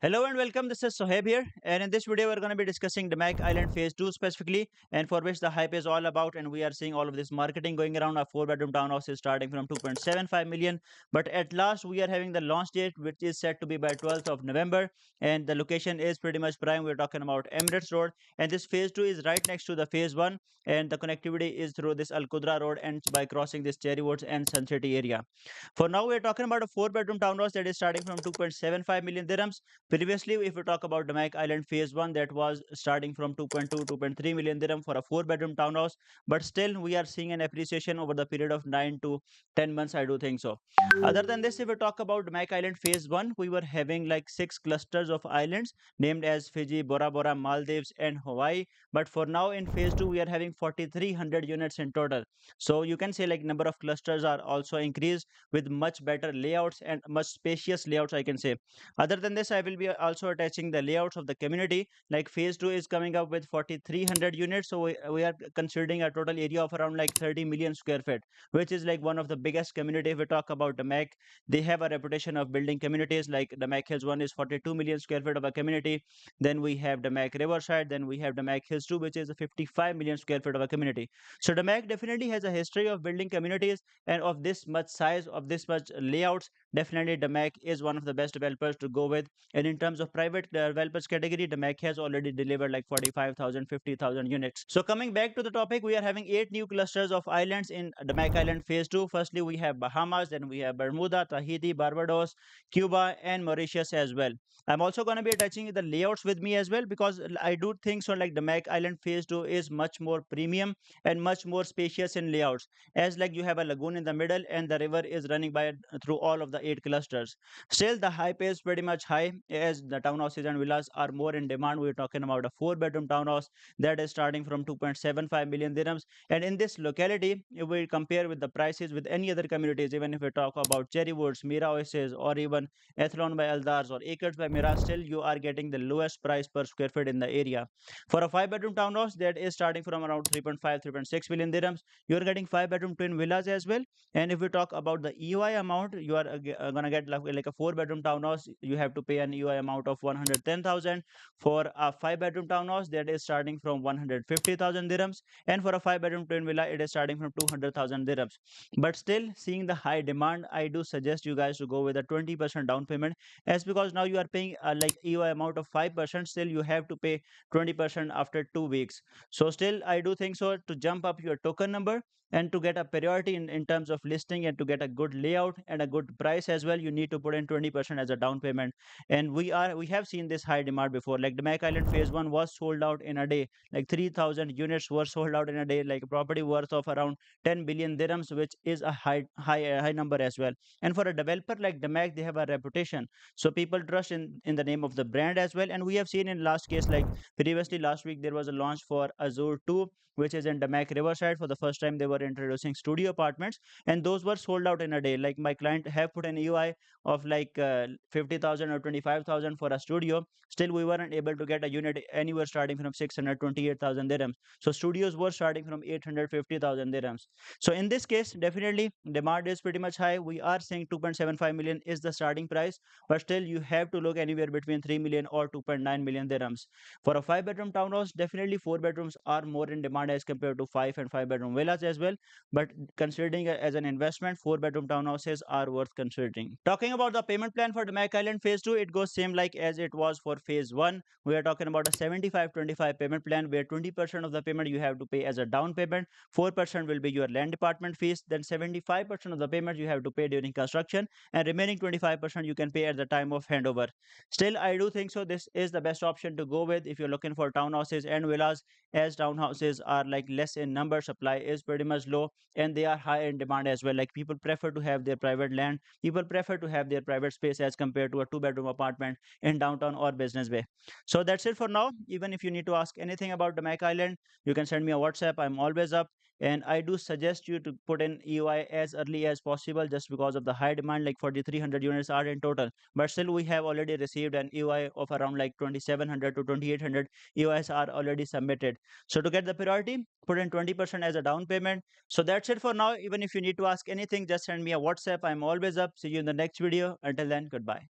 Hello and welcome. This is Sohaib here, and in this video, we're going to be discussing Damac Island Phase 2 specifically, and for which the hype is all about. And we are seeing all of this marketing going around. A 4-bedroom townhouse is starting from 2.75 million, but at last, we are having the launch date, which is set to be by 12th of November, and the location is pretty much prime. We're talking about Emirates Road, and this Phase 2 is right next to the Phase 1, and the connectivity is through this Al Qudra Road and by crossing this Cherry Woods and Sun City area. For now, we're talking about a 4-bedroom townhouse that is starting from 2.75 million dirhams. Previously, if we talk about Damac Island Phase 1, that was starting from 2.2, 2.3 million dirham for a 4-bedroom townhouse. But still, we are seeing an appreciation over the period of 9 to 10 months, I do think so. Other than this, if we talk about Damac Island Phase 1, we were having like 6 clusters of islands named as Fiji, Bora Bora, Maldives, and Hawaii. But for now, in Phase 2, we are having 4,300 units in total. So you can say like number of clusters are also increased with much better layouts and much spacious layouts, I can say. Other than this, I will be also attaching the layouts of the community. Like Phase 2 is coming up with 4,300 units. So we are considering a total area of around like 30 million square feet, which is like one of the biggest community. If we talk about the Mac, they have a reputation of building communities. Like the Mac Hills 1 is 42 million square feet of a community. Then we have the Mac Riverside. Then we have the Mac Hills 2, which is a 55 million square feet of a community. So the Mac definitely has a history of building communities, and of this much size, of this much layouts, definitely the Mac is one of the best developers to go with. And in terms of private developers category, the Mac has already delivered like 45,000, 50,000 units. So coming back to the topic, we are having 8 new clusters of islands in the Mac Island Phase 2. Firstly, we have Bahamas, then we have Bermuda, Tahiti, Barbados, Cuba, and Mauritius as well. I'm also going to be attaching the layouts with me as well, because I do think so like the Mac Island Phase 2 is much more premium and much more spacious in layouts, as like you have a lagoon in the middle and the river is running by through all of the 8 clusters. Still, the hype is pretty much high as the townhouses and villas are more in demand. We're talking about a 4-bedroom townhouse that is starting from 2.75 million dirhams. And in this locality, if we compare with the prices with any other communities, even if we talk about Cherry Woods, Mira Oasis, or even Athlon by Aldars or Acres by Mira, still you are getting the lowest price per square feet in the area. For a 5-bedroom townhouse that is starting from around 3.5, 3.6 million dirhams, you're getting 5-bedroom twin villas as well. And if we talk about the EOI amount, you are gonna get like a 4-bedroom townhouse. You have to pay an EOI amount of 110,000. For a 5-bedroom townhouse, that is starting from 150,000 dirhams, and for a 5-bedroom twin villa, it is starting from 200,000 dirhams. But still, seeing the high demand, I do suggest you guys to go with a 20% down payment, as because now you are paying like EOI amount of 5%. Still, you have to pay 20% after 2 weeks. So still, I do think so to jump up your token number and to get a priority in terms of listing and to get a good layout and a good price as well, you need to put in 20% as a down payment. And we have seen this high demand before. Like the Mac Island Phase 1 was sold out in a day, like 3,000 units were sold out in a day, like a property worth of around 10 billion dirhams, which is a high number as well. And for a developer like the Mac, they have a reputation, so people trust in the name of the brand as well. And we have seen in last case, like previously last week, there was a launch for Azure 2, which is in Damac Riverside. For the first time, they were introducing studio apartments, and those were sold out in a day. Like my client have put an EOI of like 50,000 or 25,000 for a studio. Still, we weren't able to get a unit anywhere starting from 628,000 dirhams. So studios were starting from 850,000 dirhams. So in this case, definitely demand is pretty much high. We are saying 2.75 million is the starting price, but still you have to look anywhere between 3 million or 2.9 million dirhams. For a 5-bedroom townhouse, definitely 4 bedrooms are more in demand as compared to 5 and 5-bedroom villas as well. But considering as an investment, 4-bedroom townhouses are worth considering. Talking about the payment plan for the Mac Island Phase 2, it goes same like as it was for Phase 1. We are talking about a 75-25 payment plan where 20% of the payment you have to pay as a down payment, 4% will be your land department fees, then 75% of the payment you have to pay during construction, and remaining 25% you can pay at the time of handover. Still, I do think so this is the best option to go with if you're looking for townhouses and villas, as townhouses are like less in number, supply is pretty much low, and they are high in demand as well. Like people prefer to have their private land, people prefer to have their private space as compared to a 2-bedroom apartment in downtown or business bay. So that's it for now. Even if you need to ask anything about the Mac Island, you can send me a WhatsApp. I'm always up. And I do suggest you to put in EOI as early as possible, just because of the high demand. Like 4,300 units are in total, but still we have already received an EOI of around like 2,700 to 2,800 EOIs are already submitted. So to get the priority, put in 20% as a down payment. So that's it for now. Even if you need to ask anything, just send me a WhatsApp. I'm always up. See you in the next video. Until then, goodbye.